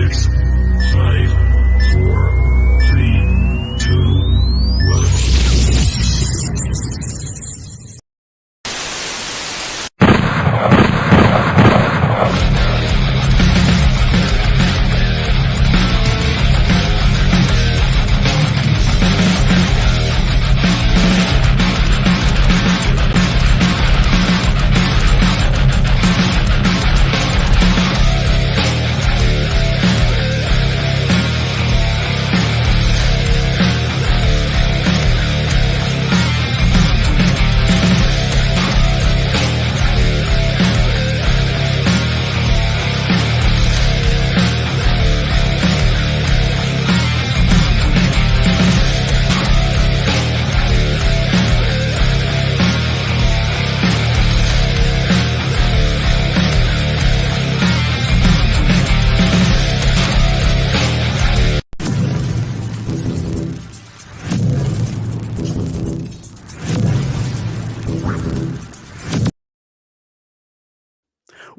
6, 5, 4, 3, 2, 1.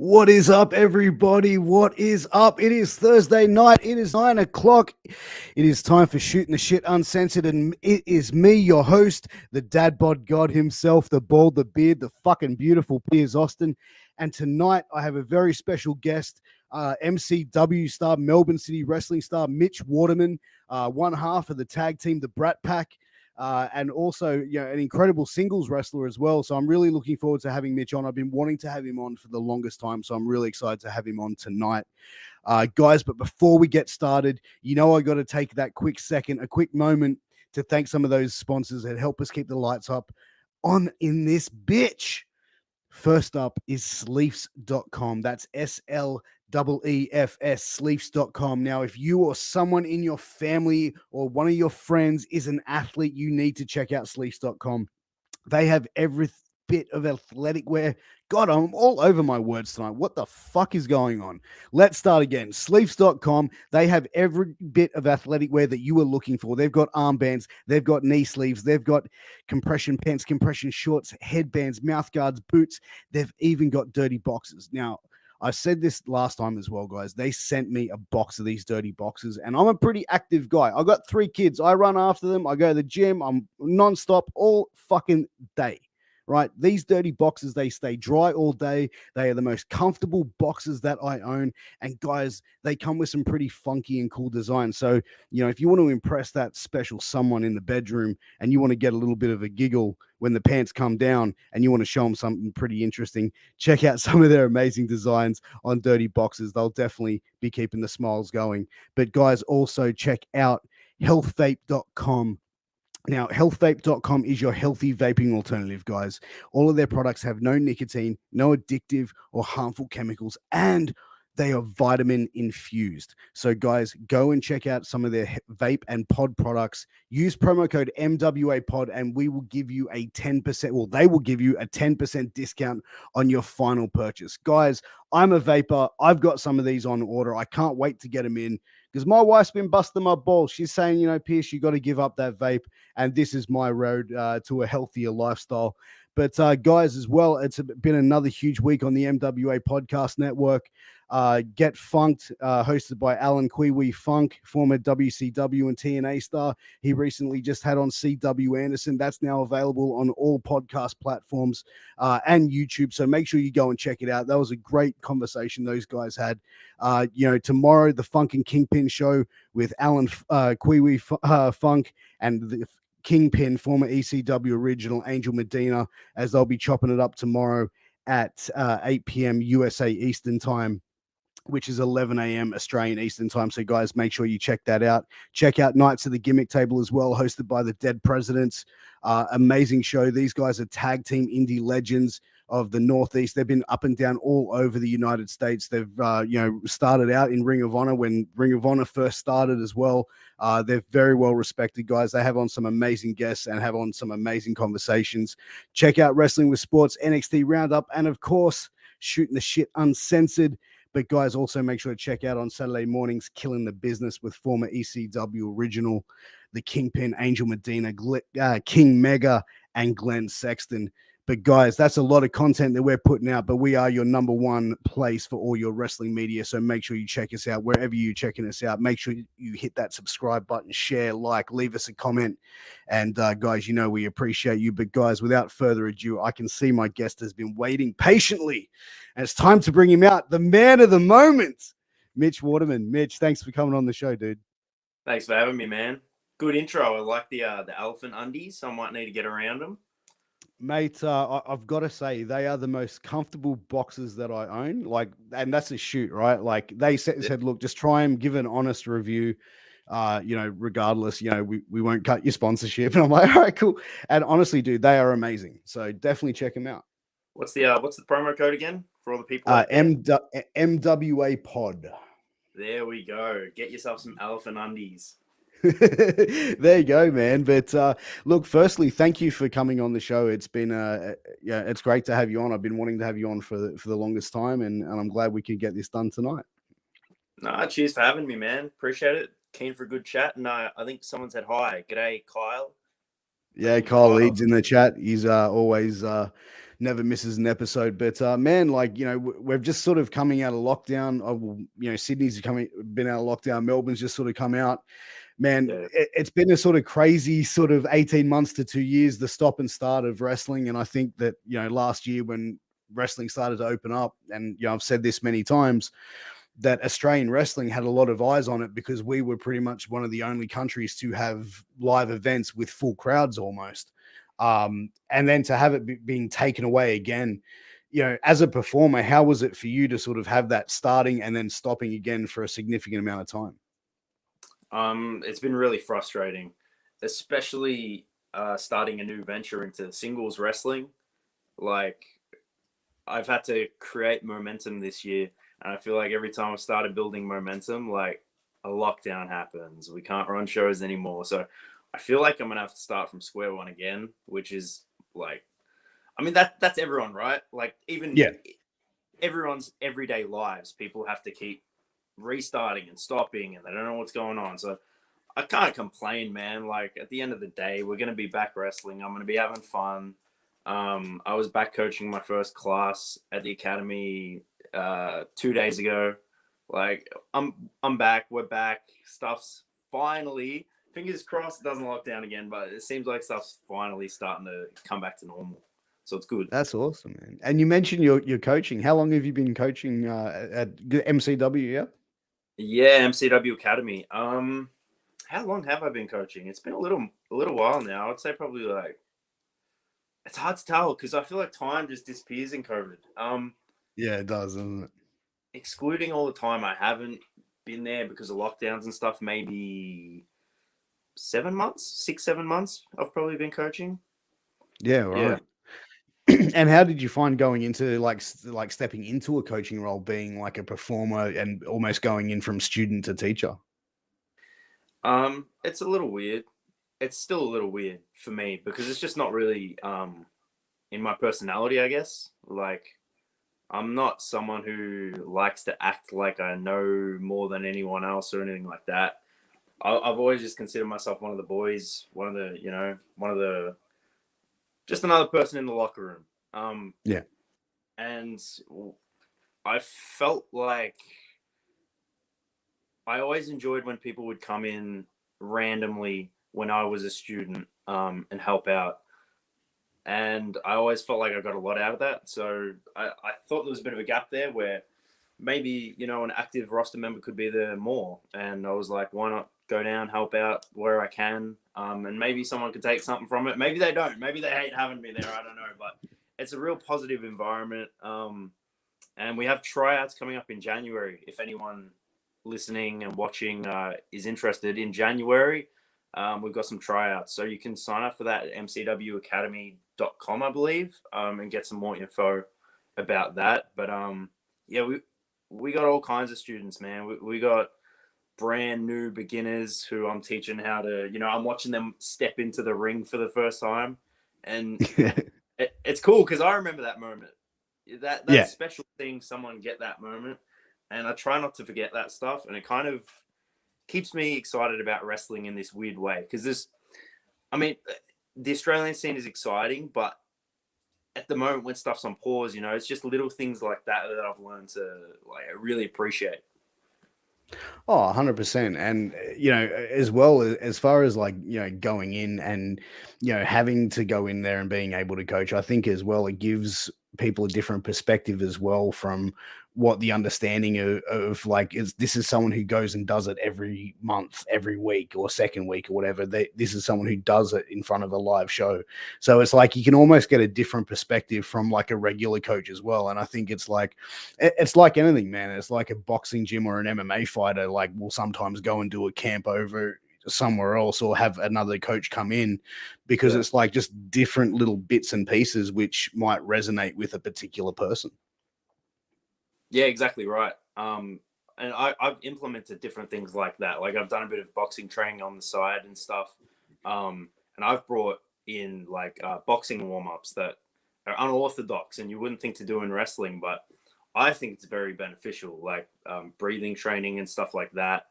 What is up, everybody? What is up? It is Thursday night. It is 9 o'clock. It is time for Shooting the Shit Uncensored, and it is me, your host, the dad bod god himself, the bald, the beard, the fucking beautiful Piers Austin. And tonight I have a very special guest, MCW star, Melbourne City Wrestling star, Mitch Waterman, one half of the tag team, the Brat Pack. And also, an incredible singles wrestler as well. So I'm really looking forward to having Mitch on. I've been wanting to have him on for the longest time, so I'm really excited to have him on tonight. Guys, but before we get started, I got to take that quick moment to thank some of those sponsors that help us keep the lights up on in this bitch. First up is Sleefs.com. That's SLEEFS, Sleefs.com. Now, if you or someone in your family or one of your friends is an athlete, you need to check out Sleefs.com. They have every bit of athletic wear. God, I'm all over my words tonight. What the fuck is going on? Let's start again. Sleeves.com. They have every bit of athletic wear that you are looking for. They've got armbands. They've got knee sleeves. They've got compression pants, compression shorts, headbands, mouth guards, boots. They've even got dirty boxes. Now, I said this last time as well, guys. They sent me a box of these dirty boxes, and I'm a pretty active guy. I got 3 kids. I run after them. I go to the gym. I'm nonstop all fucking day. Right? These dirty boxes, they stay dry all day. They are the most comfortable boxes that I own. And guys, they come with some pretty funky and cool designs. So, if you want to impress that special someone in the bedroom and you want to get a little bit of a giggle when the pants come down and you want to show them something pretty interesting, check out some of their amazing designs on dirty boxes. They'll definitely be keeping the smiles going. But guys, also check out healthvape.com. Now, healthvape.com is your healthy vaping alternative, guys. All of their products have no nicotine, no addictive or harmful chemicals, and they are vitamin infused. So, guys, go and check out some of their vape and pod products. Use promo code MWAPOD, and we will give you a 10%. Well, they will give you a 10% discount on your final purchase. Guys, I'm a vapor. I've got some of these on order. I can't wait to get them in because my wife's been busting my balls. She's saying, Pierce, you got to give up that vape. And this is my road to a healthier lifestyle. But guys, as well, it's been another huge week on the MWA Podcast Network. Get Funked, hosted by Alan Kiwi Funk, former WCW and TNA star. He recently just had on CW Anderson. That's now available on all podcast platforms and YouTube. So make sure you go and check it out. That was a great conversation those guys had. Tomorrow, the Funk and Kingpin show with Alan Kiwi Funk and the Kingpin, former ECW original Angel Medina, as they'll be chopping it up tomorrow at 8 p.m. USA Eastern Time, which is 11 a.m. Australian Eastern Time. So, guys, make sure you check that out. Check out Nights of the Gimmick Table as well, hosted by the Dead Presidents. Amazing show. These guys are tag team indie legends of the Northeast. They've been up and down all over the United States. They've, started out in Ring of Honor when Ring of Honor first started as well. They're very well respected guys. They have on some amazing guests and have on some amazing conversations. Check out Wrestling with Sports, NXT Roundup, and of course, Shooting the Shit Uncensored. But guys, also make sure to check out on Saturday mornings, Killing the Business with former ECW original, the Kingpin, Angel Medina, King Mega, and Glenn Sexton. But guys, that's a lot of content that we're putting out, but we are your number one place for all your wrestling media. So make sure you check us out wherever you're checking us out. Make sure you hit that subscribe button, share, like, leave us a comment. And guys, we appreciate you. But guys, without further ado, I can see my guest has been waiting patiently. And it's time to bring him out, the man of the moment, Mitch Waterman. Mitch, thanks for coming on the show, dude. Thanks for having me, man. Good intro. I like the elephant undies. I might need to get around them. Mate, I've got to say they are the most comfortable boxes that I own. Like, and that's a shoot, right? Like they said, look, just try and give an honest review. Regardless, we won't cut your sponsorship. And I'm like, all right, cool. And honestly, dude, they are amazing. So definitely check them out. What's the promo code again for all the people? MWA Pod. There we go. Get yourself some elephant undies. There you go, man. But look, firstly, thank you for coming on the show. It's been it's great to have you on. I've been wanting to have you on for the longest time, and I'm glad we could get this done tonight. No, cheers for having me, man. Appreciate it. Keen for a good chat. And I think someone said hi. G'day, Kyle. Yeah, Kyle Leeds in the chat. He's always never misses an episode. But man, we're just sort of coming out of lockdown. Sydney's been out of lockdown. Melbourne's just sort of come out. Man, it's been a sort of crazy sort of 18 months to 2 years, the stop and start of wrestling. And I think that, last year when wrestling started to open up, and, I've said this many times, that Australian wrestling had a lot of eyes on it because we were pretty much one of the only countries to have live events with full crowds almost. And then to have it being taken away again, as a performer, how was it for you to sort of have that starting and then stopping again for a significant amount of time? It's been really frustrating, especially starting a new venture into singles wrestling. Like, I've had to create momentum this year, and I feel like every time I've started building momentum, like a lockdown happens. We can't run shows anymore. So I feel like I'm gonna have to start from square one again, which is like, I mean, that's everyone, right? Like, even everyone's everyday lives, people have to keep restarting and stopping, and they don't know what's going on. So I can't complain, man. Like, at the end of the day, we're going to be back wrestling. I'm going to be having fun. I was back coaching my first class at the academy 2 days ago. Like, I'm back. We're back. Stuff's finally, fingers crossed, it doesn't lock down again, but it seems like stuff's finally starting to come back to normal. So it's good. That's awesome, man. And you mentioned your coaching. How long have you been coaching at MCW? Yeah. Yeah, MCW Academy. How long have I been coaching? It's been a little while now. I'd say probably like, it's hard to tell because I feel like time just disappears in COVID. Yeah, it does, doesn't it? Excluding all the time I haven't been there because of lockdowns and stuff, maybe 7 months, 6-7 months I've probably been coaching. Yeah, right. Yeah. And how did you find going into like stepping into a coaching role, being like a performer and almost going in from student to teacher? It's a little weird. It's still a little weird for me because it's just not really in my personality, I guess. Like, I'm not someone who likes to act like I know more than anyone else or anything like that. I've always just considered myself one of the boys, just another person in the locker room. Yeah. And I felt like I always enjoyed when people would come in randomly when I was a student and help out. And I always felt like I got a lot out of that. So I thought there was a bit of a gap there where maybe, an active roster member could be there more. And I was like, why not go down, help out where I can? And maybe someone could take something from it. Maybe they don't. Maybe they hate having me there. I don't know. But it's a real positive environment. And we have tryouts coming up in January. If anyone listening and watching is interested, in January, we've got some tryouts. So you can sign up for that at mcwacademy.com, I believe, and get some more info about that. But we got all kinds of students, man. We got brand new beginners who I'm teaching how to, I'm watching them step into the ring for the first time. And it's cool because I remember that moment. That's special seeing someone get that moment. And I try not to forget that stuff. And it kind of keeps me excited about wrestling in this weird way. Because the Australian scene is exciting, but at the moment when stuff's on pause, you know, it's just little things like that that I've learned to like really appreciate. Oh, 100%. And, as well as far as like, going in and, having to go in there and being able to coach, I think as well, it gives people a different perspective as well from what the understanding of like is this is someone who goes and does it every month, every week or second week or whatever. This is someone who does it in front of a live show. So it's like you can almost get a different perspective from like a regular coach as well. And I think it's like anything, man. It's like a boxing gym or an MMA fighter, like will sometimes go and do a camp over somewhere else or have another coach come in because it's like just different little bits and pieces which might resonate with a particular person. Yeah, exactly right. And I've implemented different things like that. Like I've done a bit of boxing training on the side and stuff. And I've brought in like boxing warm-ups that are unorthodox and you wouldn't think to do in wrestling, but I think it's very beneficial, like breathing training and stuff like that.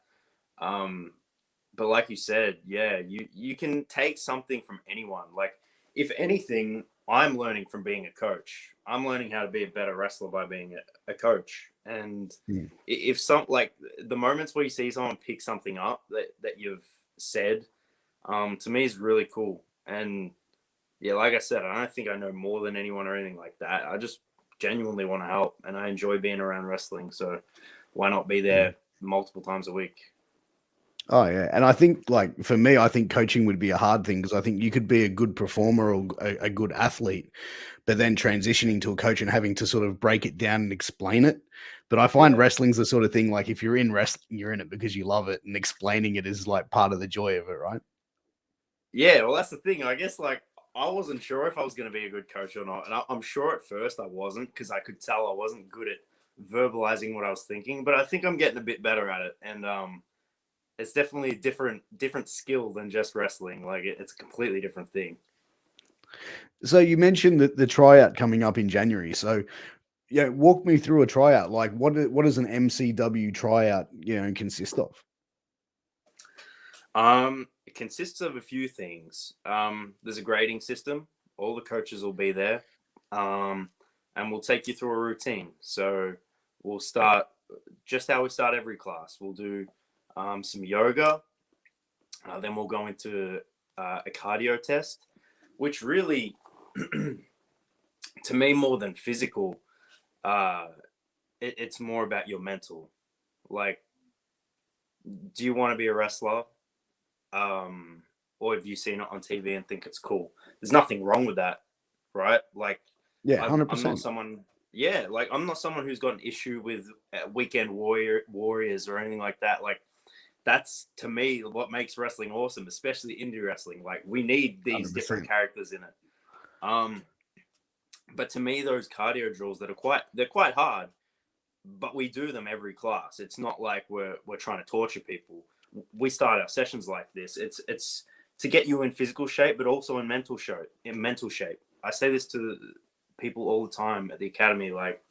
But like you said, yeah, you can take something from anyone. Like if anything, I'm learning from being a coach. I'm learning how to be a better wrestler by being a coach. And if like the moments where you see someone pick something up that you've said, to me is really cool. And yeah, like I said, I don't think I know more than anyone or anything like that. I just genuinely want to help and I enjoy being around wrestling. So why not be there multiple times a week? Oh yeah, and I think like for me, I think coaching would be a hard thing because I think you could be a good performer or a good athlete, but then transitioning to a coach and having to sort of break it down and explain it. But I find wrestling's the sort of thing like if you're in wrestling, you're in it because you love it, and explaining it is like part of the joy of it, right? Yeah, well, that's the thing. I guess like I wasn't sure if I was going to be a good coach or not, and I'm sure at first I wasn't because I could tell I wasn't good at verbalizing what I was thinking. But I think I'm getting a bit better at it, and it's definitely a different skill than just wrestling. Like it's a completely different thing. So you mentioned that the tryout coming up in January. So yeah, walk me through a tryout. Like what does an MCW tryout, consist of? It consists of a few things. There's a grading system. All the coaches will be there, and we'll take you through a routine. So we'll start just how we start every class. We'll do some yoga. Then we'll go into a cardio test, which really, to me, more than physical, it's more about your mental. Like, do you want to be a wrestler? Or have you seen it on TV and think it's cool? There's nothing wrong with that, right? Like, Yeah, I'm 100%. not someone. Yeah, like I'm not someone who's got an issue with weekend warriors or anything like that. Like, that's to me what makes wrestling awesome, especially indie wrestling. Like we need these 100%. different characters in it. But to me, those cardio drills that they're quite hard, but we do them every class. It's not like we're trying to torture people. We start our sessions like this. It's to get you in physical shape, but also in mental shape. I say this to people all the time at the academy, like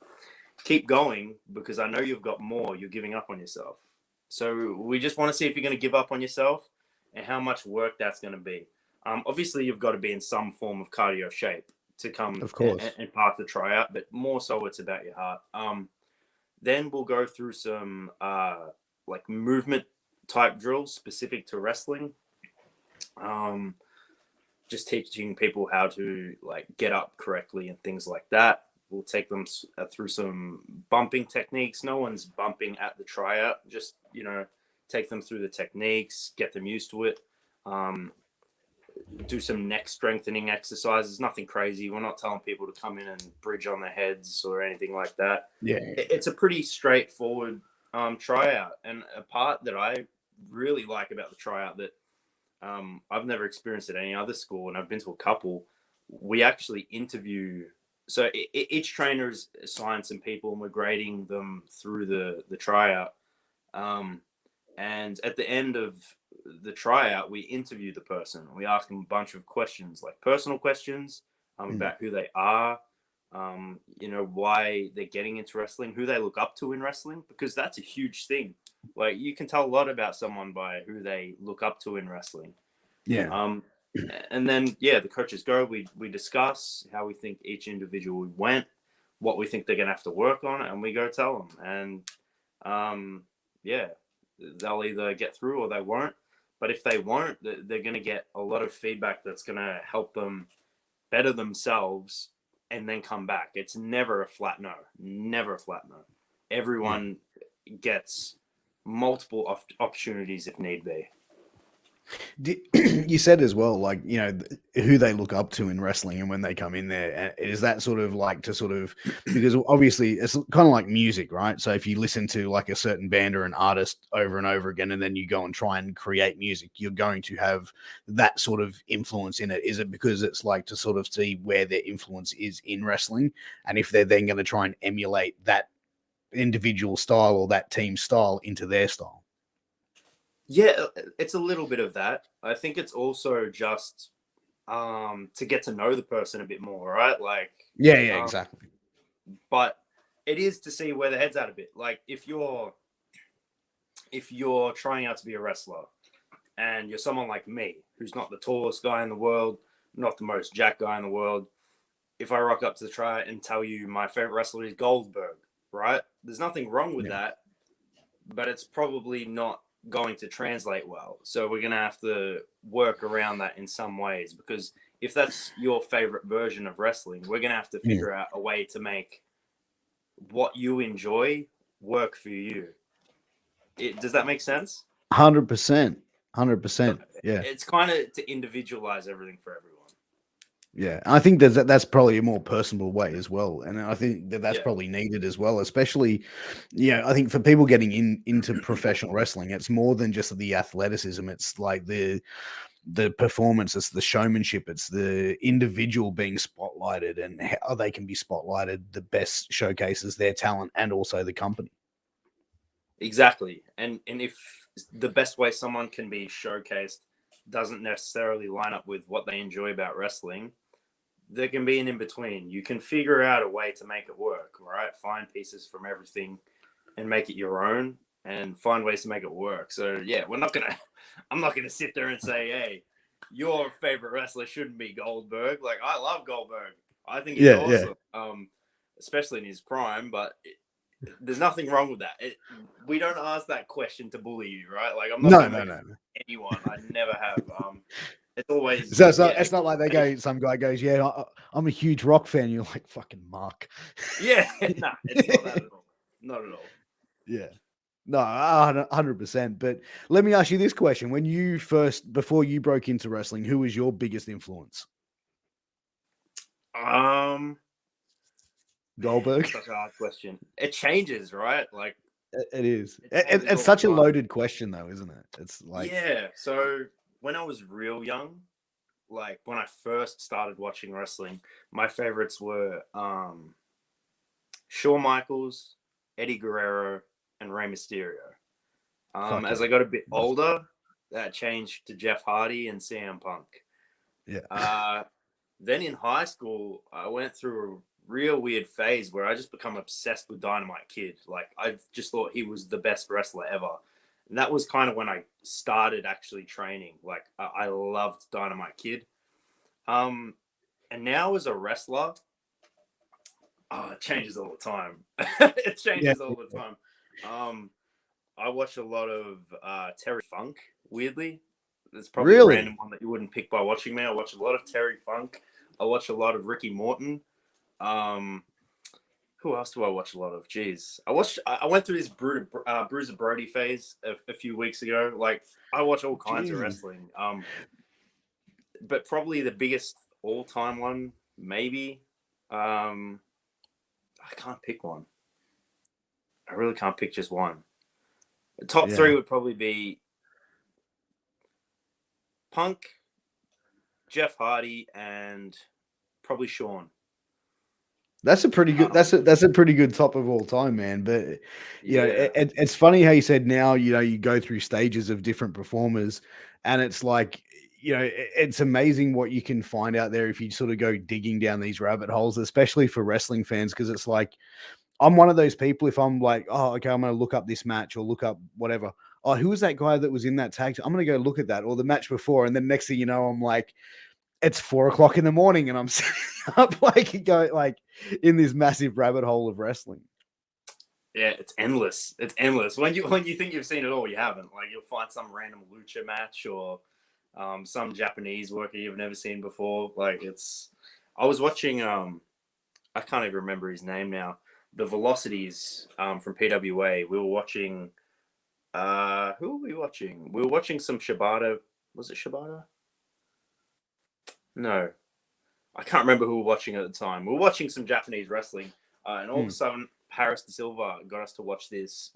keep going because I know you've got more. You're giving up on yourself. So we just want to see if you're going to give up on yourself and how much work that's going to be. Obviously, you've got to be in some form of cardio shape to come Of course. and pass the tryout, but more so it's about your heart. Then we'll go through some like movement type drills specific to wrestling. Just teaching people how to like get up correctly and things like that. We'll take them through some bumping techniques. No one's bumping at the tryout. Just, take them through the techniques, get them used to it. Do some neck strengthening exercises. Nothing crazy. We're not telling people to come in and bridge on their heads or anything like that. Yeah. It's a pretty straightforward tryout. And a part that I really like about the tryout that I've never experienced at any other school, and I've been to a couple, we actually interview. So each trainer is assigned some people and we're grading them through the tryout. And at the end of the tryout, we interview the person. We ask them a bunch of questions, like personal questions about who they are, why they're getting into wrestling, who they look up to in wrestling, because that's a huge thing. Like you can tell a lot about someone by who they look up to in wrestling. Yeah. And then yeah, the coaches go. We discuss how we think each individual went, what we think they're gonna have to work on, and we go tell them. And yeah, they'll either get through or they won't. But if they won't, they're gonna get a lot of feedback that's gonna help them better themselves and then come back. It's never a flat no. Never a flat no. Everyone gets multiple opportunities if need be. You said as well, like, you know, who they look up to in wrestling and when they come in there. Is that sort of like to sort of, because obviously it's kind of like music, right? So if you listen to like a certain band or an artist over and over again, and then you go and try and create music, you're going to have that sort of influence in it. Is it because it's like to sort of see where their influence is in wrestling? And if they're then going to try and emulate that individual style or that team style into their style? Yeah, it's a little bit of that. I think it's also just to get to know the person a bit more, right? Like, yeah, exactly. But it is to see where the head's at a bit. Like if you're trying out to be a wrestler and you're someone like me, who's not the tallest guy in the world, not the most jacked guy in the world, if I rock up to the Tryout and tell you my favorite wrestler is Goldberg, right? There's nothing wrong with that, but it's probably not going to translate well. So we're going to have to work around that in some ways, because if that's your favorite version of wrestling, we're going to have to figure out a way to make what you enjoy work for you. Does that make sense? 100%. 100%. Yeah. It's kind of to individualize everything for everyone. Yeah, I think that's probably a more personal way as well, and I think that's probably needed as well, especially, I think for people getting into professional wrestling, it's more than just the athleticism. It's like the performance, it's the showmanship, it's the individual being spotlighted, and how they can be spotlighted the best showcases their talent and also the company. Exactly, and if the best way someone can be showcased doesn't necessarily line up with what they enjoy about wrestling, there can be an in-between. You can figure out a way to make it work, right? Find pieces from everything and make it your own, and find ways to make it work. So yeah, I'm not gonna sit there and say, hey, your favorite wrestler shouldn't be Goldberg. Like, I love Goldberg. I think he's awesome. Especially in his prime, but there's nothing wrong with that. We don't ask that question to bully you, right? Like, I'm not no. anyone. I never have. It's always so it's not like they go. Some guy goes, "Yeah, I'm a huge rock fan." You're like, "Fucking Mark." Yeah, nah, it's not that at all. Not at all. Yeah, no, 100%. But let me ask you this question: before you broke into wrestling, who was your biggest influence? Goldberg. Such a hard question. It changes, right? Like, it is. It's such a loaded question, though, isn't it? It's like, yeah. So when I was real young, like when I first started watching wrestling, my favorites were Shawn Michaels, Eddie Guerrero, and Rey Mysterio. As I got a bit older, that changed to Jeff Hardy and CM Punk. Yeah. Then in high school, I went through a real weird phase where I just become obsessed with Dynamite Kid. Like, I just thought he was the best wrestler ever. And that was kind of when I started actually training. Like, I loved Dynamite Kid. And now as a wrestler, it changes all the time. It changes all the time. I watch a lot of Terry Funk, weirdly. It's probably a random one that you wouldn't pick by watching me. I watch a lot of Terry Funk. I watch a lot of Ricky Morton. Who else do I watch a lot of? Jeez. I went through this Bruiser Brody phase a few weeks ago. Like, I watch all kinds of wrestling. But probably the biggest all-time one, maybe. I can't pick one. I really can't pick just one. The top three would probably be Punk, Jeff Hardy, and probably Shawn. That's a pretty good. That's a pretty good top of all time, man. But it's funny how you said now. You go through stages of different performers, and it's like, it's amazing what you can find out there if you sort of go digging down these rabbit holes, especially for wrestling fans. Because it's like, I'm one of those people. If I'm like, oh, okay, I'm going to look up this match or look up whatever, oh, who was that guy that was in that tag? I'm going to go look at that, or the match before. And then next thing you know, I'm like, it's 4:00 in the morning and I'm sitting up like in this massive rabbit hole of wrestling. Yeah, it's endless. It's endless. When you think you've seen it all, you haven't. Like, you'll find some random lucha match or some Japanese worker you've never seen before. Like, I was watching I can't even remember his name now. The Velocities from PWA. We were watching who were we watching? We were watching some Shibata. Was it Shibata? No. I can't remember who we were watching at the time. We were watching some Japanese wrestling, and all of a sudden Paris de Silva got us to watch this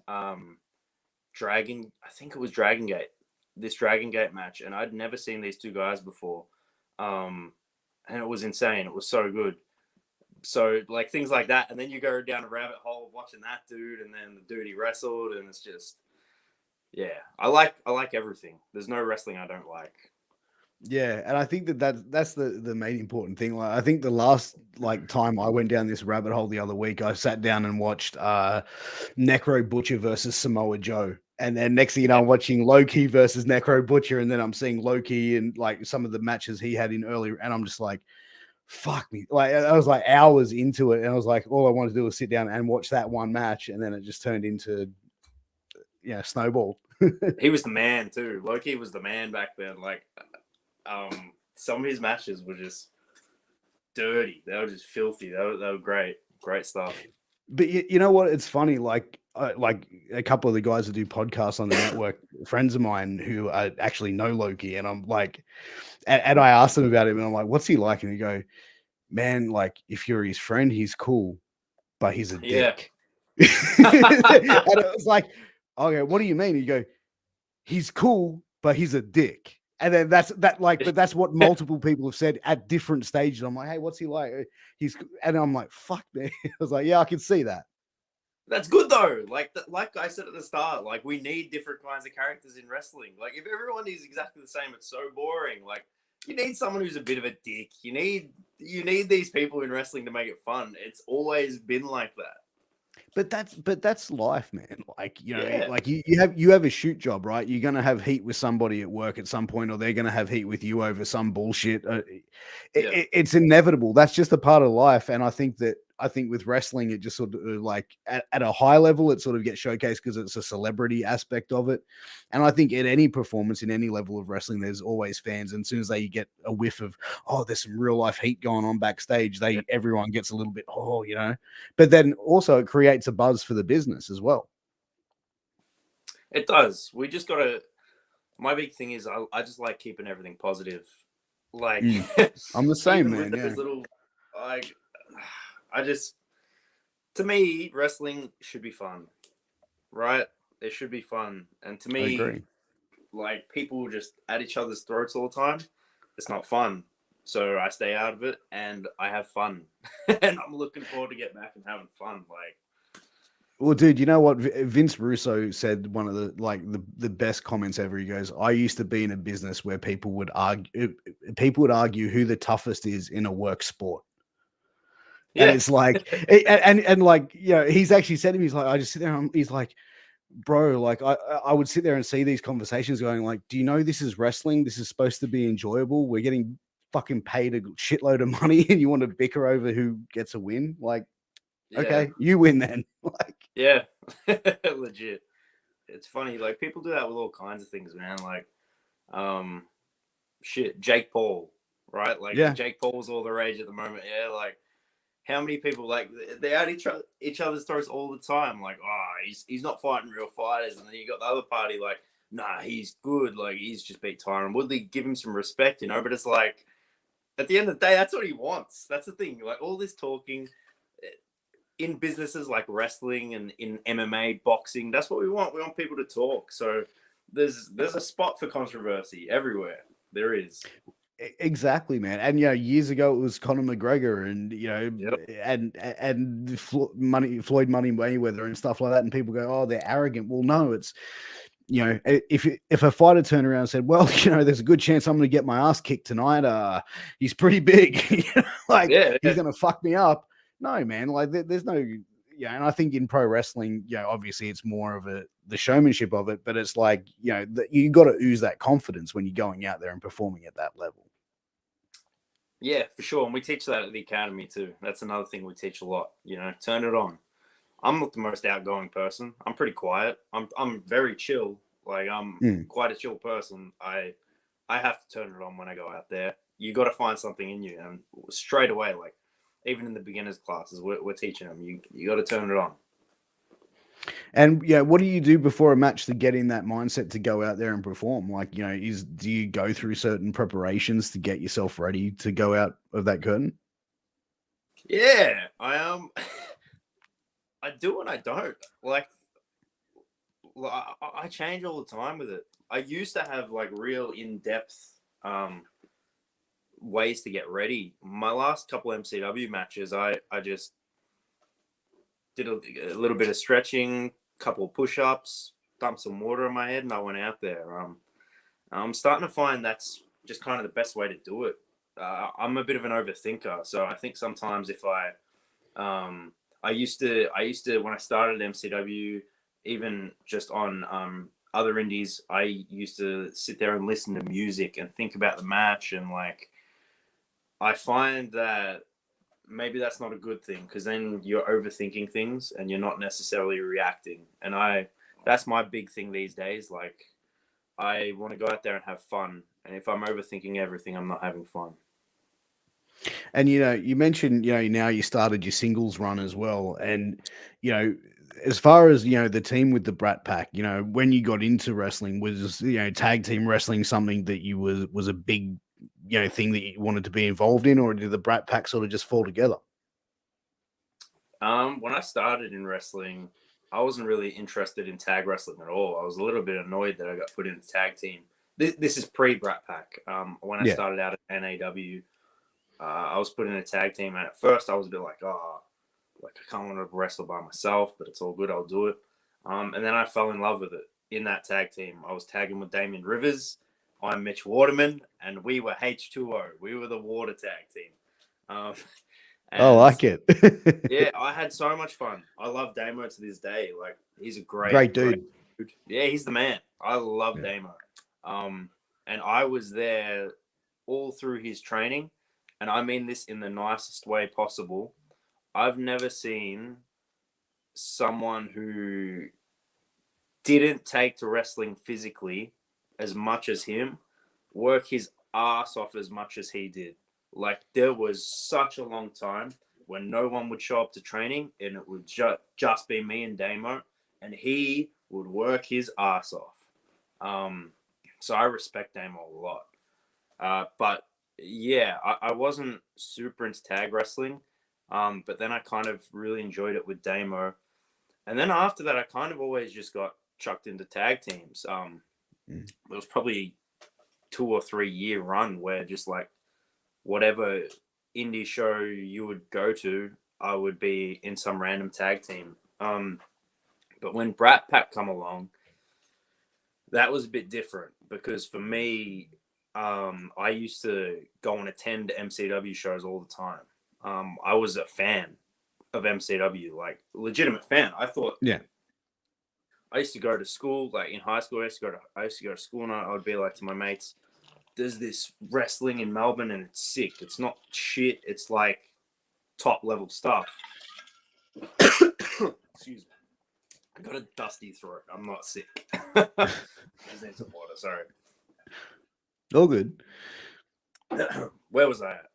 Dragon. I think it was Dragon Gate. This Dragon Gate match, and I'd never seen these two guys before, and it was insane. It was so good. So like things like that, and then you go down a rabbit hole of watching that dude, and then the dude he wrestled, and it's just, yeah. I like everything. There's no wrestling I don't like. Yeah, and I think that's the main important thing. Like, I think the last time I went down this rabbit hole the other week, I sat down and watched Necro Butcher versus Samoa Joe, and then next thing you know, I'm watching Loki versus Necro Butcher, and then I'm seeing Loki and like some of the matches he had in earlier, and I'm just like, fuck me. Like, I was like hours into it, and I was like, all I wanted to do was sit down and watch that one match, and then it just turned into snowball. He was the man too. Loki was the man back then. Like, some of his matches were just dirty. They were just filthy. They were great stuff. But you know what? It's funny. Like a couple of the guys that do podcasts on the network, friends of mine who actually know Loki, and I'm like, and I asked them about him, and I'm like, what's he like? And they go, man, like if you're his friend, he's cool, but he's a dick. And it was like, okay, what do you mean? You go, he's cool, but he's a dick. And then but that's what multiple people have said at different stages. I'm like, hey, what's he like? And I'm like, fuck, man. I was like, yeah, I can see that. That's good though. Like I said at the start, like we need different kinds of characters in wrestling. Like if everyone is exactly the same, it's so boring. Like you need someone who's a bit of a dick. You need these people in wrestling to make it fun. It's always been like that. But that's life, man. Like, like you have a shoot job, right? You're gonna have heat with somebody at work at some point, or they're gonna have heat with you over some bullshit. It's inevitable. That's just a part of life. And I think with wrestling, it just sort of like at a high level, it sort of gets showcased because it's a celebrity aspect of it. And I think at any performance in any level of wrestling, there's always fans. And as soon as they get a whiff of, oh, there's some real life heat going on backstage, everyone gets a little bit, but then also it creates a buzz for the business as well. It does. We just gotta, my big thing is I just like keeping everything positive. Like I'm the same, man. Yeah. Little, like, to me, wrestling should be fun, right? It should be fun. And to me, like people just at each other's throats all the time. It's not fun. So I stay out of it and I have fun. And I'm looking forward to get back and having fun. Like, well, dude, you know what? Vince Russo said one of the best comments ever. He goes, I used to be in a business where people would argue who the toughest is in a work sport. Yeah. And it's like, and like, he's actually said to me, he's like, I just sit there and he's like, bro, like I would sit there and see these conversations going like, do you know this is wrestling? This is supposed to be enjoyable. We're getting fucking paid a shitload of money and you want to bicker over who gets a win? Like, okay, you win then. Like, yeah, legit. It's funny. Like people do that with all kinds of things, man. Like, Jake Paul, right? Like Jake Paul's all the rage at the moment. Yeah, like how many people like they're at each other's throats all the time? Like, he's not fighting real fighters, and then you got the other party like, nah, he's good. Like he's just beat Tyron Woodley. Give him some respect, But it's like at the end of the day, that's what he wants. That's the thing. Like all this talking in businesses like wrestling and in MMA, boxing, that's what we want. We want people to talk. So there's a spot for controversy everywhere. There is. Exactly, man. And years ago it was Conor McGregor and and Floyd Money Mayweather and stuff like that, and people go, oh, they're arrogant. Well, no, it's if a fighter turned around and said, well, there's a good chance I'm going to get my ass kicked tonight. He's pretty big. He's going to fuck me up. No, man. Like there's no yeah, and I think in pro wrestling, obviously it's more of the showmanship of it, but it's like, you got to ooze that confidence when you're going out there and performing at that level. Yeah, for sure. And we teach that at the academy too. That's another thing we teach a lot. Turn it on. I'm not the most outgoing person. I'm pretty quiet. I'm very chill. Like I'm quite a chill person. I have to turn it on when I go out there. You got to find something in you, and straight away, like even in the beginners classes, we're teaching them. You got to turn it on. And what do you do before a match to get in that mindset to go out there and perform? Like, do you go through certain preparations to get yourself ready to go out of that curtain? Yeah, I I do and I don't. Like I change all the time with it. I used to have like real in-depth ways to get ready. My last couple MCW matches, I just did a little bit of stretching, couple of push-ups, dumped some water in my head, and I went out there. I'm starting to find that's just kind of the best way to do it. I'm a bit of an overthinker, so I think sometimes if I used to when I started MCW, even just on other indies, I used to sit there and listen to music and think about the match, and like I find that maybe that's not a good thing, because then you're overthinking things and you're not necessarily reacting. And that's my big thing these days. Like I want to go out there and have fun, and if I'm overthinking everything, I'm not having fun. And you mentioned now you started your singles run as well, and as far as the team with the Brat Pack, when you got into wrestling, was tag team wrestling something that you was a big thing that you wanted to be involved in, or did the Brat Pack sort of just fall together? When I started in wrestling, I wasn't really interested in tag wrestling at all. I was a little bit annoyed that I got put in the tag team. This is pre-Brat Pack. When I started out at NAW, I was put in a tag team, and at first I was a bit like, I can't want to wrestle by myself, but it's all good, I'll do it. And then I fell in love with it in that tag team. I was tagging with Damien Rivers. I'm Mitch Waterman, and we were H2O. We were the water tag team. I like it. Yeah, I had so much fun. I love Damo to this day. Like, he's a great dude. Yeah, he's the man. I love Damo. And I was there all through his training, and I mean this in the nicest way possible. I've never seen someone who didn't take to wrestling physically as much as him work his ass off as much as he did. Like, there was such a long time when no one would show up to training, and it would just be me and Damo, and he would work his ass off. So I respect Damo a lot. But yeah, I wasn't super into tag wrestling, but then I kind of really enjoyed it with Damo. And then after that, I kind of always just got chucked into tag teams. It was probably 2 or 3 year run where just like whatever indie show you would go to, I would be in some random tag team. But when Brat Pack come along, that was a bit different, because for me, I used to go and attend MCW shows all the time. I was a fan of MCW, like legitimate fan. I thought, I used to go to school, like in high school. I used to go to school, and I would be like to my mates, "There's this wrestling in Melbourne, and it's sick. It's not shit. It's like top level stuff." Excuse me. I got a dusty throat. I'm not sick. I just need some water. Sorry. All good. Where was I at?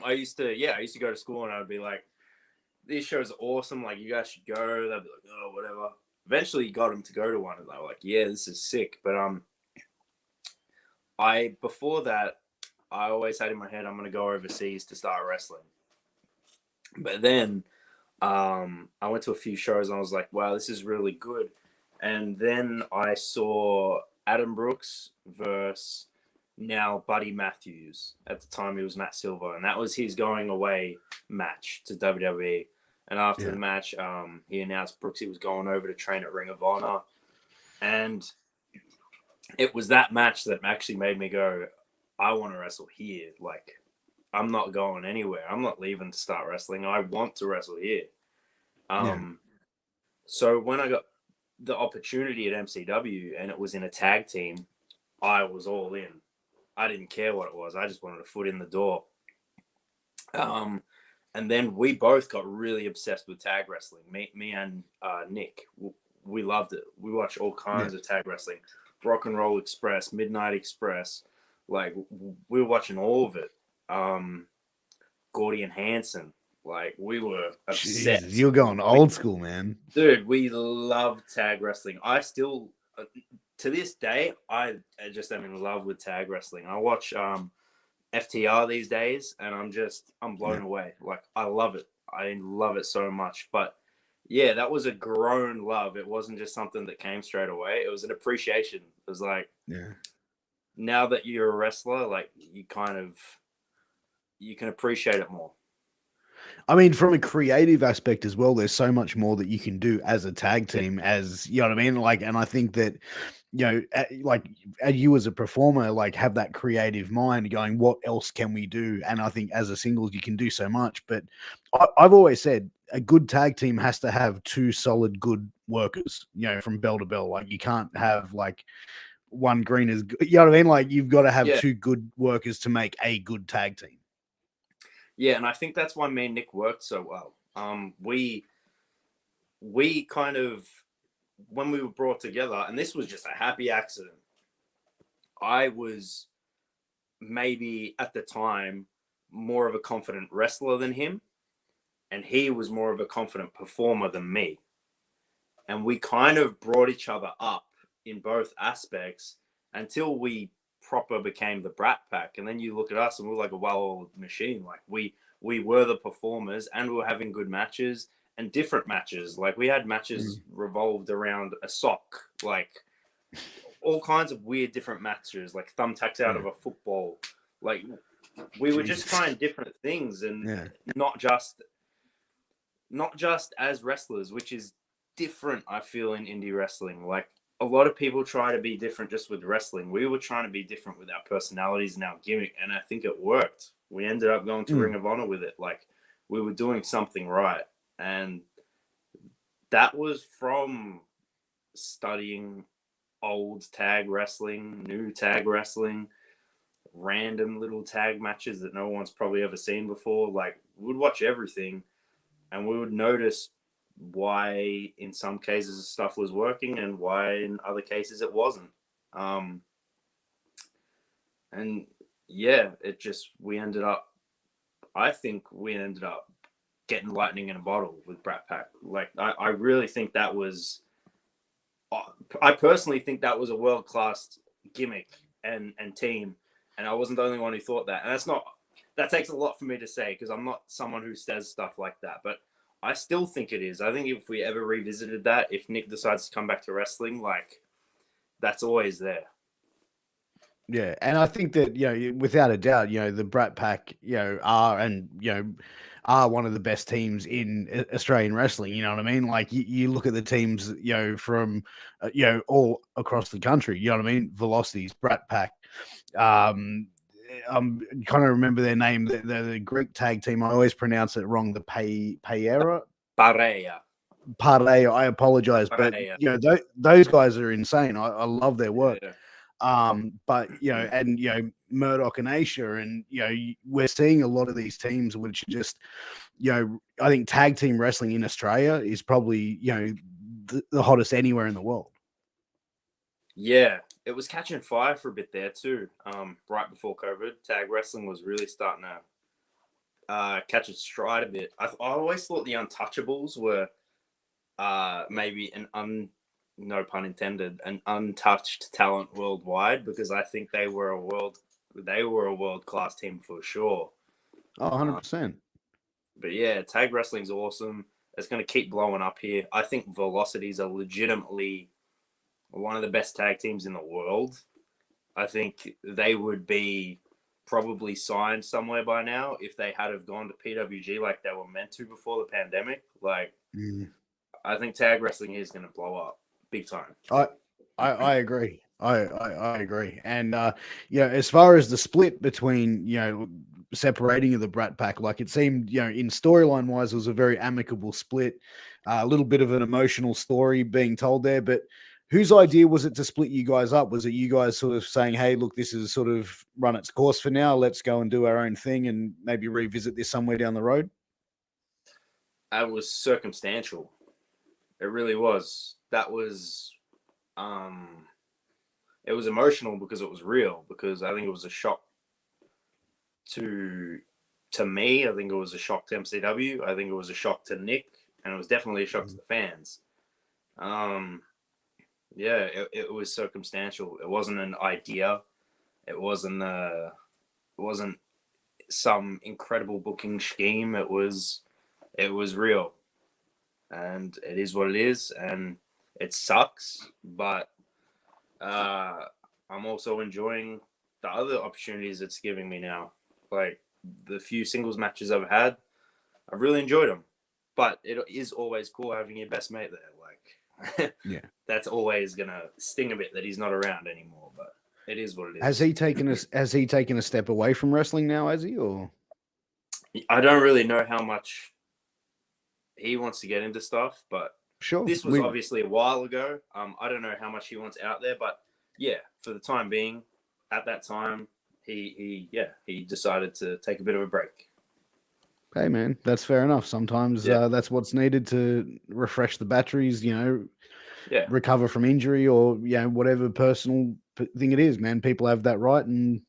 I used to go to school, and I'd be like, "These shows are awesome. Like, you guys should go." They'd be like, "Oh, whatever." Eventually got them to go to one, and they were like, "Yeah, this is sick." But before that, I always had in my head, I'm going to go overseas to start wrestling. But then I went to a few shows, and I was like, wow, this is really good. And then I saw Adam Brooks versus now Buddy Matthews. At the time, he was Matt Silver, and that was his going away match to WWE. And after the match, he announced Brooksy was going over to train at Ring of Honor. And it was that match that actually made me go, I want to wrestle here. Like, I'm not going anywhere. I'm not leaving to start wrestling. I want to wrestle here. So when I got the opportunity at MCW and it was in a tag team, I was all in. I didn't care what it was. I just wanted a foot in the door. And then we both got really obsessed with tag wrestling. Me and Nick, we loved it. We watched all kinds of tag wrestling, Rock and Roll Express, Midnight Express. Like we were watching all of it. Gordy and Hanson. Like we were obsessed. Jesus, you're going old school, man. Dude, we love tag wrestling. I still, to this day, I just am in love with tag wrestling. I watch FTR these days, and I'm blown away. Like I love it. I love it so much. But yeah, that was a grown love. It wasn't just something that came straight away. It was an appreciation. It was like, now that you're a wrestler, like you can appreciate it more. I mean, from a creative aspect as well, there's so much more that you can do as a tag team, as you know what I mean? Like, and I think that, you know, like you as a performer, like have that creative mind going, what else can we do? And I think as a singles, you can do so much. But I've always said a good tag team has to have two solid, good workers, you know, from bell to bell. Like you can't have like one green as good, you know what I mean? Like you've got to have two good workers to make a good tag team. Yeah, and I think that's why me and Nick worked so well. We kind of, when we were brought together, and this was just a happy accident, I was maybe at the time more of a confident wrestler than him, and he was more of a confident performer than me. And we kind of brought each other up in both aspects until we proper became the Brat Pack. And then you look at us and we're like a well-oiled machine. Like we were the performers, and we were having good matches and different matches. Like we had matches revolved around a sock, like all kinds of weird different matches, like thumbtacks out of a football. Like we were just trying different things, and not just as wrestlers, which is different, I feel, in indie wrestling. Like a lot of people try to be different just with wrestling. We were trying to be different with our personalities and our gimmick, and I think it worked. We ended up going to Ring of Honor with it. Like we were doing something right, and that was from studying old tag wrestling, new tag wrestling, random little tag matches that no one's probably ever seen before. Like we would watch everything, and we would notice why in some cases stuff was working and why in other cases it wasn't. And yeah, I think we ended up getting lightning in a bottle with Brat Pack. Like I really think that was, I personally think that was a world-class gimmick and team. And I wasn't the only one who thought that. And that takes a lot for me to say, because I'm not someone who says stuff like that, but I still think it is. I think if we ever revisited that, if Nick decides to come back to wrestling, like that's always there. Yeah, and I think that, you know, without a doubt, you know, the Brat Pack, you know, are one of the best teams in Australian wrestling. You know what I mean? Like you look at the teams, you know, from all across the country. You know what I mean? Velocities, Brat Pack. I'm kind of remember their name. The Greek tag team. I always pronounce it wrong. The Payera. Parea. I apologize, but you know those guys are insane. I love their work. Yeah. But you know, and you know, Murdoch and Aisha, and you know, we're seeing a lot of these teams which are just, you know, I think tag team wrestling in Australia is probably, you know, the hottest anywhere in the world. Yeah, it was catching fire for a bit there too. Right before COVID, tag wrestling was really starting to catch its stride a bit. I always thought the Untouchables were maybe no pun intended, an untouched talent worldwide, because I think they were a world-class team for sure. Oh, 100%. But yeah, tag wrestling's awesome. It's going to keep blowing up here. I think Velocities are legitimately one of the best tag teams in the world. I think they would be probably signed somewhere by now if they had have gone to PWG like they were meant to before the pandemic. Like, I think tag wrestling is going to blow up big time. I agree. I agree. And you know, as far as the split between, you know, separating of the Brat Pack? Like, it seemed, in storyline wise, it was a very amicable split, a little bit of an emotional story being told there. But whose idea was it to split you guys up? Was it you guys sort of saying, hey, look, this is sort of run its course for now. Let's go and do our own thing and maybe revisit this somewhere down the road? It was circumstantial. It really was. That was, it was emotional because it was real. Because I think it was a shock to me. I think it was a shock to MCW. I think it was a shock to Nick, and it was definitely a shock to the fans. Yeah, it was circumstantial. It wasn't an idea. It wasn't some incredible booking scheme. It was real, and it is what it is, and it sucks. But I'm also enjoying the other opportunities it's giving me now. Like the few singles matches I've had, I've really enjoyed them. But it is always cool having your best mate there. Like, yeah, that's always gonna sting a bit that he's not around anymore. But it is what it is. Has he taken a step away from wrestling now? Has he? Or I don't really know how much he wants to get into stuff, but sure, this was obviously a while ago. I don't know how much he wants out there, but yeah, for the time being, at that time, he decided to take a bit of a break. Hey man, that's fair enough. Sometimes that's what's needed to refresh the batteries, recover from injury or whatever personal thing it is, man. People have that right, and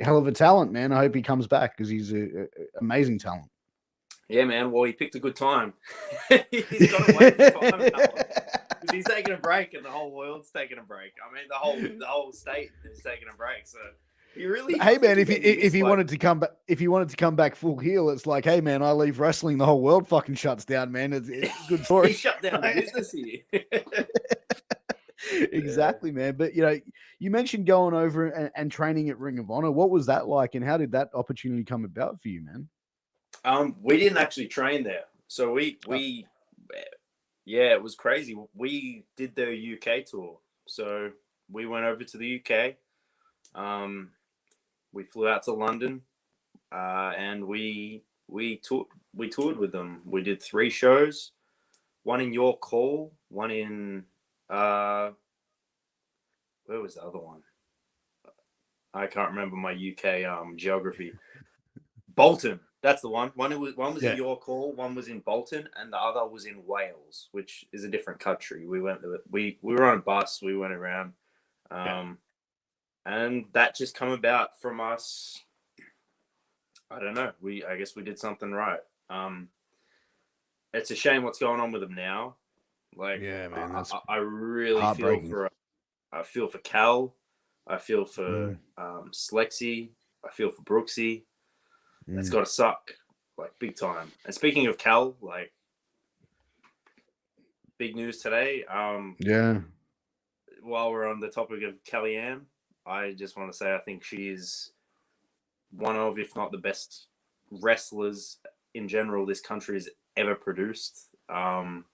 hell of a talent, man. I hope he comes back because he's a amazing talent. Yeah, man. Well, he picked a good time. He's got to wait for time now. He's taking a break, and the whole world's taking a break. I mean, the whole state is taking a break. So he really. Hey, man, if he wanted to come back, full heel, it's like, hey, man, I leave wrestling, the whole world fucking shuts down, man. It's good for he shut down the business here. Exactly, man. But you mentioned going over and training at Ring of Honor. What was that like, and how did that opportunity come about for you, man? We didn't actually train there, so we it was crazy. We did the UK tour, so we went over to the UK. We flew out to London, and we toured with them. We did 3 shows, one in York Hall, one in where was the other one? I can't remember my UK geography. Bolton. That's the one. One was in York Hall, one was in Bolton, and the other was in Wales, which is a different country. We were on a bus. We went around, and that just come about from us. I don't know. I guess we did something right. It's a shame what's going on with them now. Like, yeah, man, I really feel for Cal. I feel for Slexy. I feel for Brooksy. It's got to suck, like, big time. And speaking of Cal, like, big news today. While we're on the topic of Kellyanne, I just want to say I think she's one of, if not the best wrestlers in general this country has ever produced. I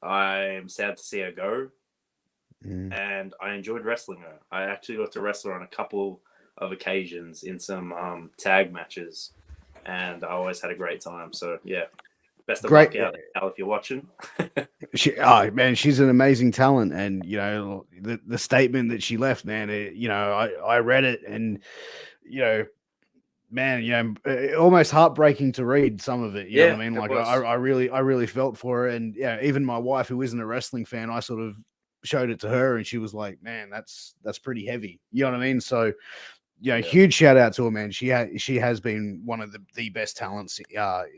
am sad to see her go, and I enjoyed wrestling her. I actually got to wrestle her on a couple of occasions in some tag matches, and I always had a great time. So yeah, best of luck out there, Al, if you're watching. She's an amazing talent, and the statement that she left, man, I read it, and man, almost heartbreaking to read some of it. You know what I mean? Like I really felt for her, and even my wife, who isn't a wrestling fan, I sort of showed it to her, and she was like, man, that's pretty heavy. You know what I mean? So huge shout out to her, man. She has been one of the best talents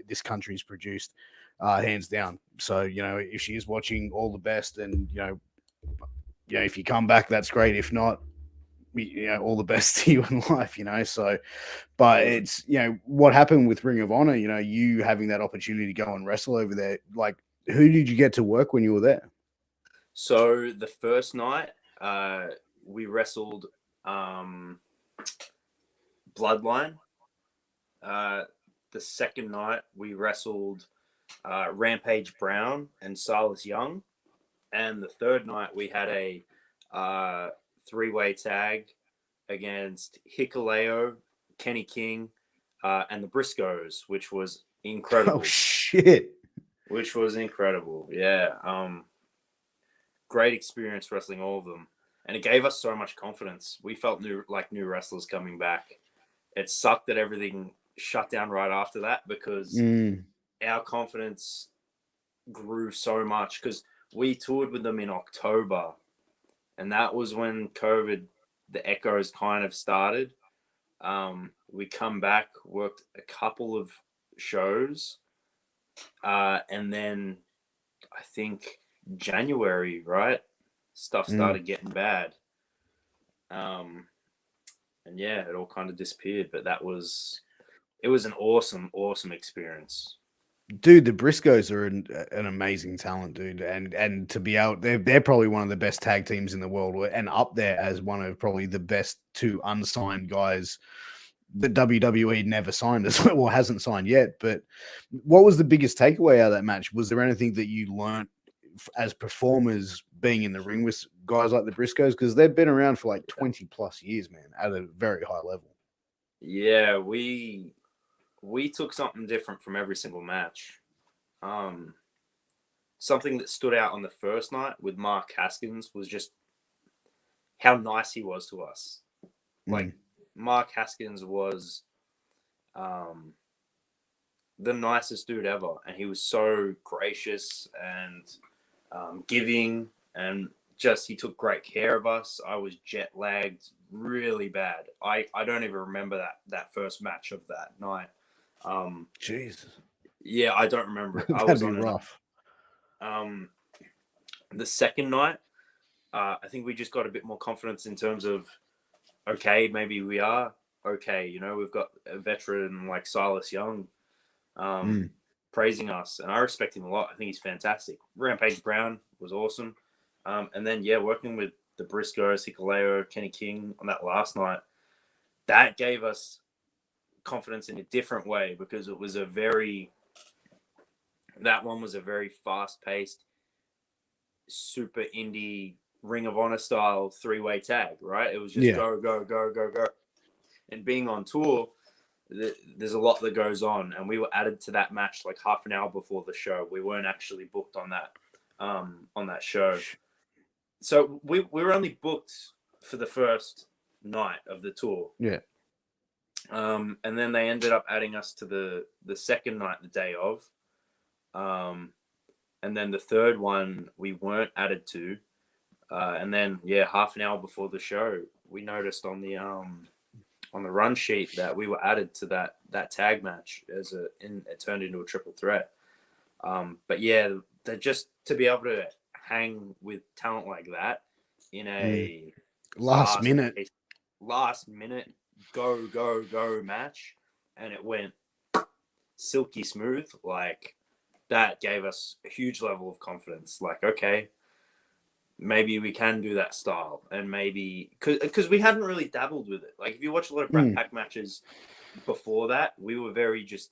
this country's produced, hands down. So if she is watching, all the best, and if you come back, that's great. If not, all the best to you in life. So, but it's what happened with Ring of Honor. You having that opportunity to go and wrestle over there. Like, who did you get to work when you were there? So the first night, we wrestled Bloodline. The second night we wrestled Rampage Brown and Silas Young, and the third night we had a 3-way tag against Hikuleo, Kenny King, and the Briscoes, which was incredible. Oh shit! Which was incredible. Yeah. Great experience wrestling all of them, and it gave us so much confidence. We felt new wrestlers coming back. It sucked that everything shut down right after that because our confidence grew so much because we toured with them in October, and that was when COVID, the echoes kind of started. We come back, worked a couple of shows, and then I think January, right? Stuff started getting bad. And yeah, it all kind of disappeared, but it was an awesome experience. Dude, the Briscoes are an amazing talent, dude, and to be out, they're probably one of the best tag teams in the world, and up there as one of probably the best two unsigned guys that WWE never signed as well, or hasn't signed yet. But what was the biggest takeaway out of that match? Was there anything that you learned as performers being in the ring with guys like the Briscoes? Because they've been around for like 20 plus years, man, at a very high level. Yeah, we took something different from every single match. Something that stood out on the first night with Mark Haskins was just how nice he was to us. Like, Mark Haskins was the nicest dude ever, and he was so gracious and giving, and just he took great care of us. I was jet lagged really bad. I don't even remember that first match of that night. Jesus. Yeah, I don't remember it. I That'd be rough. The second night, I think we just got a bit more confidence in terms of, okay, maybe we are okay. You know, we've got a veteran like Silas Young praising us, and I respect him a lot. I think he's fantastic. Rampage Brown was awesome. And then, yeah, working with the Briscoes, Hikuleo, Kenny King on that last night, that gave us confidence in a different way because it was that one was a very fast-paced, super indie Ring of Honor style three-way tag, right? It was just go, go, go, go, go. And being on tour, there's a lot that goes on, and we were added to that match like half an hour before the show. We weren't actually booked on that show. So we were only booked for the first night of the tour. Yeah. And then they ended up adding us to the second night, the day of. And then the third one we weren't added to. And then, yeah, half an hour before the show, we noticed on the run sheet that we were added to that tag match it turned into a triple threat. But yeah, just to be able to hang with talent like that in a last minute go match, and it went silky smooth, like that gave us a huge level of confidence. Like, okay, maybe we can do that style, and maybe because we hadn't really dabbled with it. Like, if you watch a lot of Brat Pack matches before that, we were very just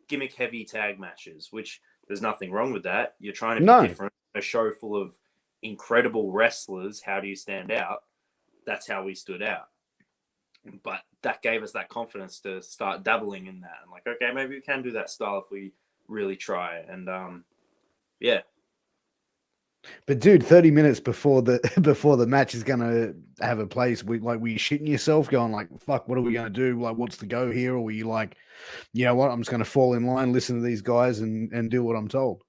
gimmick heavy tag matches, which there's nothing wrong with that. You're trying to be different. A show full of incredible wrestlers. How do you stand out? That's how we stood out. But that gave us that confidence to start dabbling in that. And like, okay, maybe we can do that style if we really try. And yeah. But dude, 30 minutes before the match is gonna have a place, were you shitting yourself, going like, "Fuck, what are we gonna do? Like, what's the go here?" Or were you like, "You know what? I'm just gonna fall in line, listen to these guys, and do what I'm told."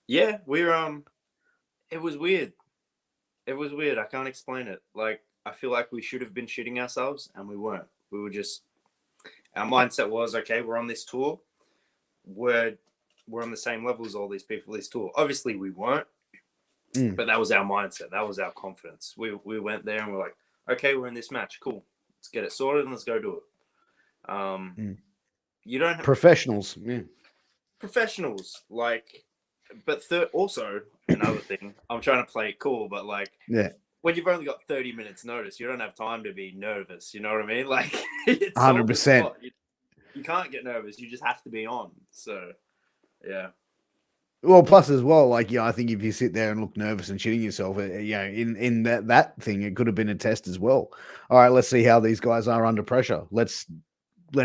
Yeah, it was weird. It was weird. I can't explain it. Like, I feel like we should have been shitting ourselves, and we weren't. We were just, our mindset was, okay, we're on this tour. We're on the same level as all these people this tour. Obviously, we weren't, but that was our mindset. That was our confidence. We went there and we're like, okay, we're in this match. Cool. Let's get it sorted and let's go do it. You don't have professionals. Yeah. Professionals, like, but also another thing, I'm trying to play it cool, but like, when you've only got 30 minutes notice, you don't have time to be nervous. You know what I mean? Like, it's 100%. You can't get nervous. You just have to be on. So, yeah. Well, plus as well, like, I think if you sit there and look nervous and shitting yourself, in that thing, it could have been a test as well. All right, let's see how these guys are under pressure. Let's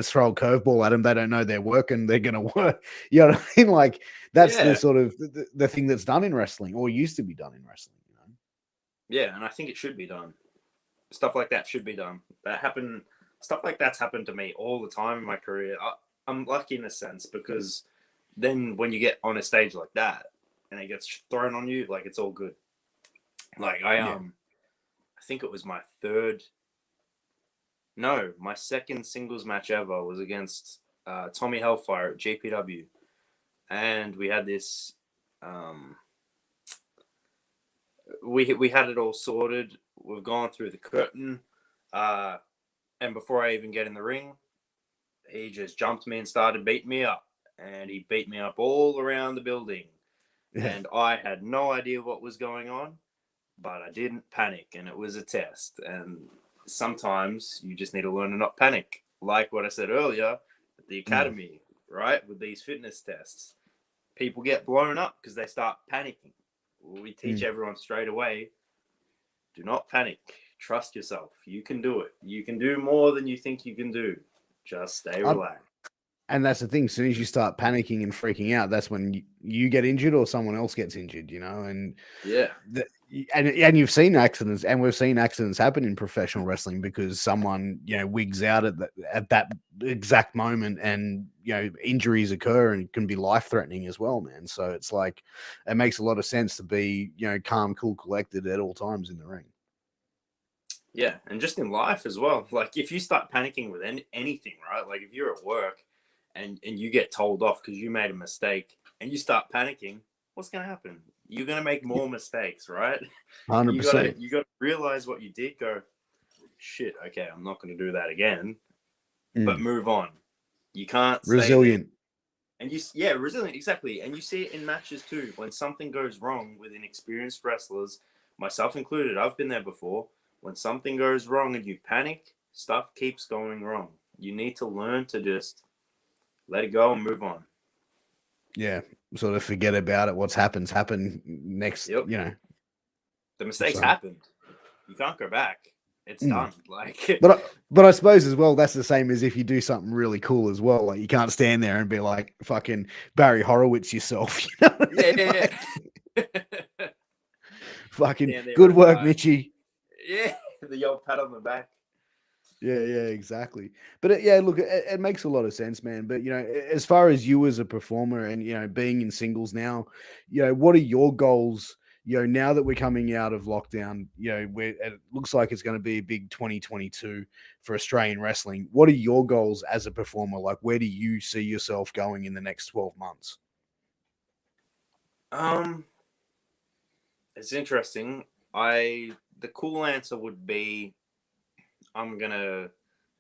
throw a curveball at them. They don't know their work, and they're gonna work. You know what I mean? Like, that's the Yeah, sort of the thing that's done in wrestling, or used to be done in wrestling. yeah, and I think it should be done. Stuff like that should be done. Stuff like that's happened to me all the time in my career. I'm lucky in a sense because then when you get on a stage like that and it gets thrown on you, like it's all good. Like I think it was my second singles match ever was against Tommy Hellfire at GPW, and we had this. We had it all sorted. We've gone through the curtain, and before I even get in the ring, he just jumped me and started beating me up, and he beat me up all around the building, and I had no idea what was going on, but I didn't panic, and it was a test. And sometimes you just need to learn to not panic, like what I said earlier at the academy, right? With these fitness tests, people get blown up because they start panicking. We teach everyone straight away, do not panic. Trust yourself. You can do it. You can do more than you think you can do. Just stay relaxed. And that's the thing. As soon as you start panicking and freaking out, that's when you get injured or someone else gets injured, And Yeah. And you've seen accidents, and we've seen accidents happen in professional wrestling because someone, wigs out at that exact moment, and injuries occur and can be life threatening as well, man. So it's like, it makes a lot of sense to be calm, cool, collected at all times in the ring. Yeah, and just in life as well. Like if you start panicking with anything, right? Like if you're at work and you get told off because you made a mistake and you start panicking, what's going to happen? You're going to make more mistakes, right? 100%. You got to realize what you did. Go, shit. Okay, I'm not going to do that again. But move on. You can't stay resilient. there. And resilient, exactly. And you see it in matches too. When something goes wrong with inexperienced wrestlers, myself included, I've been there before. When something goes wrong and you panic, stuff keeps going wrong. You need to learn to just let it go and move on. Yeah, sort of forget about it. What's happened next. Yep. The mistakes happened. You can't go back. It's done. Like, but I suppose as well, that's the same as if you do something really cool as well. Like, you can't stand there and be like fucking Barry Horowitz yourself. You know what I mean? Yeah. Fucking good work, Mitchie. Yeah, the old pat on the back. Yeah, exactly. But look, it makes a lot of sense, man. But as far as you as a performer and being in singles now, what are your goals? Now that we're coming out of lockdown, where it looks like it's going to be a big 2022 for Australian wrestling. What are your goals as a performer? Like, where do you see yourself going in the next 12 months? It's interesting. The cool answer would be, I'm gonna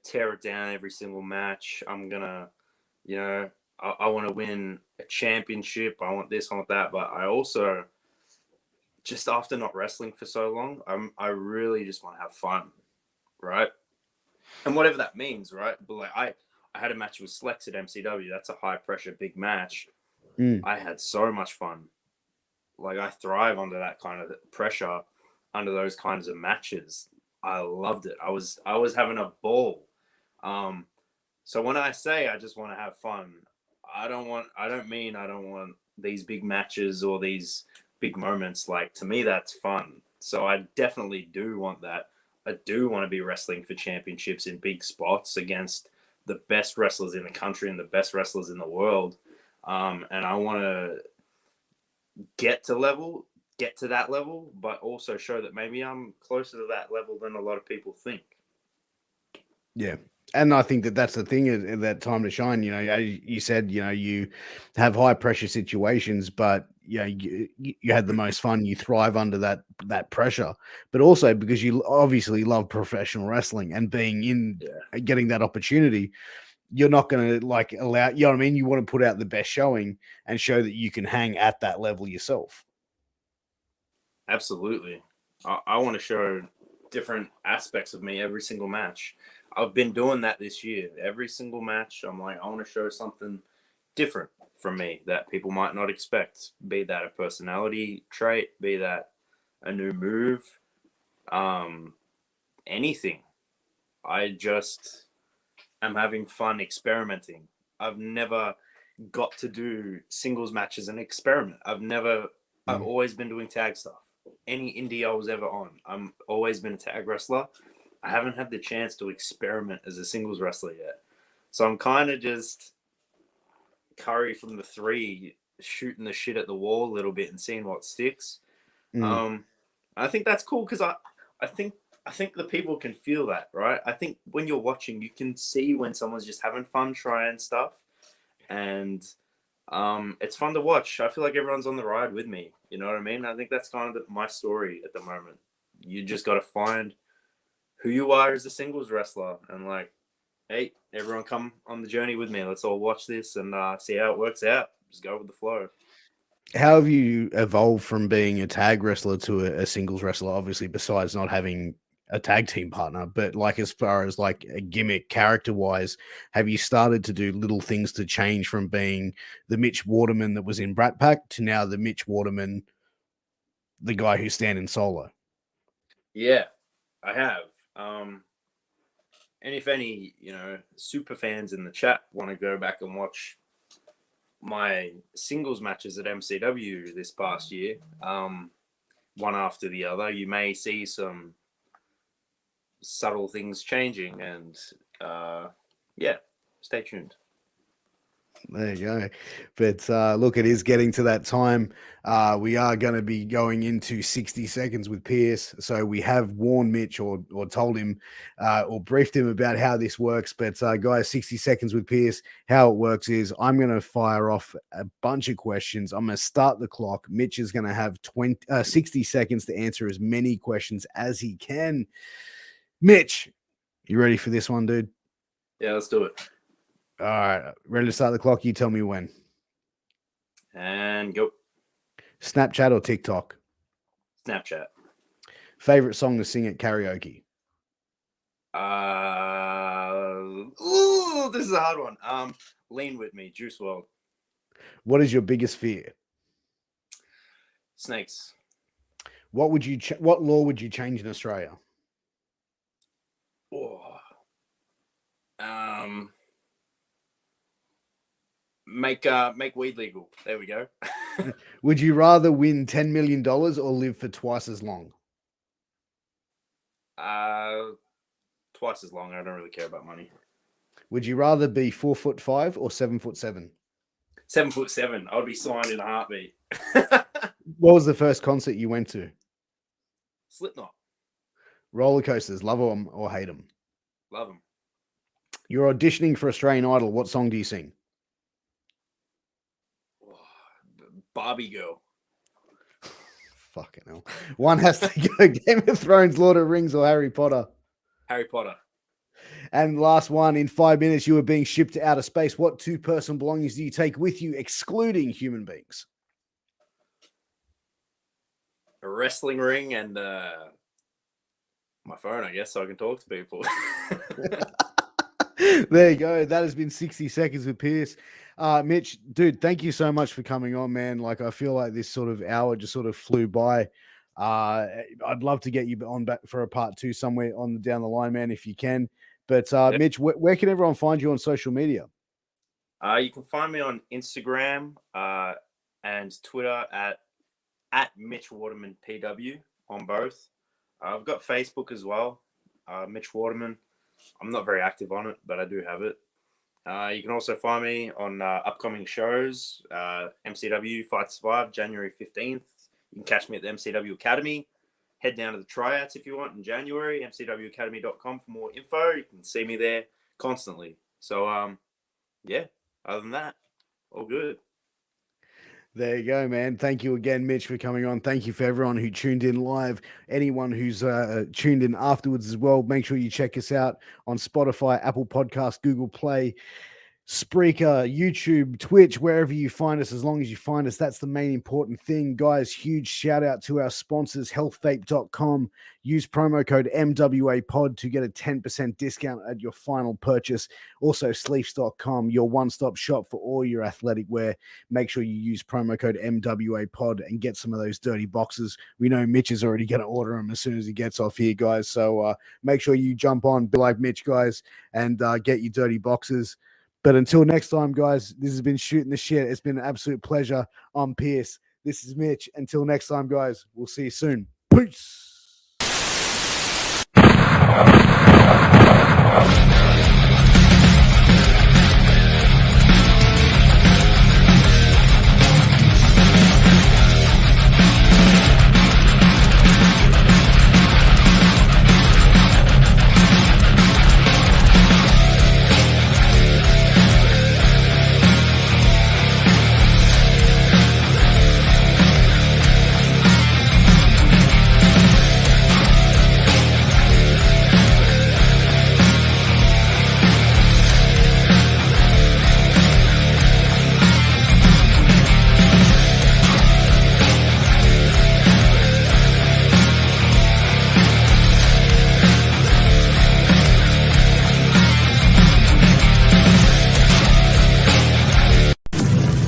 tear it down every single match. I'm gonna, I want to win a championship. I want this, I want that. But I also, just after not wrestling for so long, I really just want to have fun, right? And whatever that means, right? But like I had a match with Slex at MCW. That's a high pressure, big match. I had so much fun. Like, I thrive under that kind of pressure, under those kinds of matches. I loved it. I was having a ball. So when I say I just want to have fun, I don't want these big matches or these big moments. Like, to me, that's fun. So I definitely do want that. I do want to be wrestling for championships in big spots against the best wrestlers in the country and the best wrestlers in the world. And I want to get to that level, but also show that maybe I'm closer to that level than a lot of people think. Yeah. And I think that's the thing at that time to shine. As you said, you have high pressure situations, but you had the most fun. You thrive under that pressure, but also because you obviously love professional wrestling and being in getting that opportunity. You're not going to allow, you know what I mean? You want to put out the best showing and show that you can hang at that level yourself. Absolutely. I want to show different aspects of me every single match. I've been doing that this year. Every single match, I'm like, I want to show something different from me that people might not expect, be that a personality trait, be that a new move, anything. I just am having fun experimenting. I've never got to do singles matches and experiment. I've always been doing tag stuff. Any indie I was ever on, I'm always been a tag wrestler. I haven't had the chance to experiment as a singles wrestler yet. So I'm kind of just Curry from the 3, shooting the shit at the wall a little bit and seeing what sticks. I think that's cool because I think the people can feel that, right? I think when you're watching, you can see when someone's just having fun trying stuff, and it's fun to watch. I feel like everyone's on the ride with me. You know what I mean? I think that's kind of my story at the moment. You just got to find who you are as a singles wrestler, and like, hey, everyone come on the journey with me. Let's all watch this and see how it works out. Just go with the flow. How have you evolved from being a tag wrestler to a singles wrestler? Obviously, besides not having a tag team partner, but like as far as like a gimmick character wise, have you started to do little things to change from being the Mitch Waterman that was in Brat Pack to now the Mitch Waterman, the guy who's standing solo? Yeah, I have. And if any, super fans in the chat want to go back and watch my singles matches at MCW this past year, one after the other, you may see some subtle things changing, and stay tuned. There you go. But look, it is getting to that time. We are going to be going into 60 seconds with Piers. So we have warned Mitch or told him or briefed him about how this works. But guys, 60 seconds with Piers, how it works is I'm going to fire off a bunch of questions. I'm going to start the clock. Mitch is going to have 60 seconds to answer as many questions as he can. Mitch, you ready for this one, dude? Yeah, let's do it. All right, ready to start the clock? You tell me when. And go. Snapchat or TikTok? Snapchat. Favorite song to sing at karaoke? This is a hard one. Lean With Me, Juice WRLD. What is your biggest fear? Snakes. What law would you change in Australia? Make weed legal. There we go. Would you rather win $10 million or live for twice as long? Twice as long. I don't really care about money. Would you rather be 4'5" or 7'7"? 7'7". I would be signed in a heartbeat. What was the first concert you went to? Slipknot. Roller coasters, love them or hate them? Love them. You're auditioning for Australian Idol. What song do you sing? Barbie Girl. Fucking hell. One has to go Game of Thrones, Lord of the Rings, or Harry Potter? Harry Potter. And last one, in 5 minutes, you are being shipped to outer space. What 2 personal belongings do you take with you, excluding human beings? A wrestling ring and my phone, I guess, so I can talk to people. There you go. That has been 60 seconds with Piers. Mitch, dude, thank you so much for coming on, man. Like, I feel like this sort of hour just sort of flew by. I'd love to get you on back for a part 2 somewhere down the line, man, if you can. But Mitch, where can everyone find you on social media? You can find me on Instagram and Twitter at Mitch Waterman PW on both. I've got Facebook as well, Mitch Waterman. I'm not very active on it, but I do have it. You can also find me on upcoming shows. MCW Fight Survive, January 15th. You can catch me at the MCW Academy. Head down to the Tryouts if you want in January, mcwacademy.com for more info. You can see me there constantly. So, other than that, all good. There you go, man. Thank you again, Mitch, for coming on. Thank you for everyone who tuned in live. Anyone who's tuned in afterwards as well, make sure you check us out on Spotify, Apple Podcasts, Google Play, Spreaker, YouTube, Twitch, wherever you find us, as long as you find us, that's the main important thing. Guys, huge shout out to our sponsors, healthvape.com. Use promo code MWAPOD to get a 10% discount at your final purchase. Also, sleeves.com, your one-stop shop for all your athletic wear. Make sure you use promo code MWAPOD and get some of those dirty boxes. We know Mitch is already going to order them as soon as he gets off here, guys. So make sure you jump on, be like Mitch, guys, and get your dirty boxes. But until next time, guys, this has been Shooting the Shit. It's been an absolute pleasure. I'm Piers. This is Mitch. Until next time, guys, we'll see you soon. Peace.